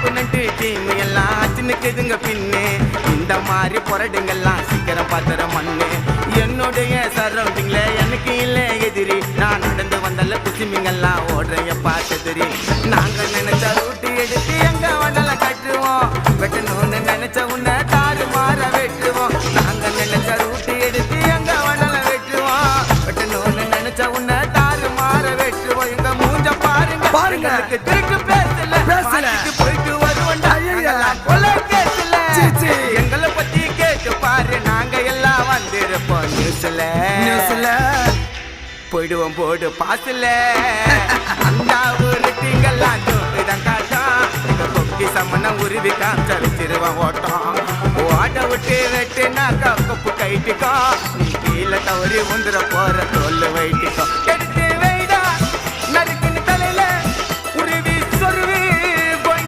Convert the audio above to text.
ஆப்பனட்டு team எல்லாம் சின்னுக்குதுங்க பின்னு இந்த மாதிரி புரடுங்கெல்லாம் சீக்கிரம் பாத்திர மண்ணு என்னுடைய சரௌண்டிங்ல எனக்கு இல்லை எதிரி நான் நடந்து வந்தால குசிமிங்கெல்லாம் ஓடுறைய பார்த்ததிரி நாங்க நினைச்ச ரூட்டு எடுத்து எங்க வண்டல கட்டுவோம் வெட்டணும்னு நினைச்ச உன்னை தாறு மாற வெட்டுவோம் நாங்க நினைச்ச ரூட்டு எடுத்து எங்க வண்டல வெட்டுவோம் வெட்டணும்னு நினைச்ச உன்னை தாறு மாற வெட்டுவோம் எங்க மூஞ்ச பாருங்க பாருங்க திருக்கு பேசல போயிட்டு வருவோண்டா கொலை கேசல எங்களை பத்தி கேட்டு பாரு நாங்க எல்லாம் வந்திருப்போம் நியூஸ்ல போயிடுவோம் போடு பாசல அந்த ஒரு திங்கெல்லாம் ஜோட்டுதான் காட்டும் கொக்கி சம்மனம் உருவி காமிச்சிருவான் ஓட்டம் ஓட்ட விட்டு வெட்டுனாக்கா கொப்பு கைட்டுக்கோ நீ கீழே தவறி வந்துட போற தோல் வைட்டுக்கோ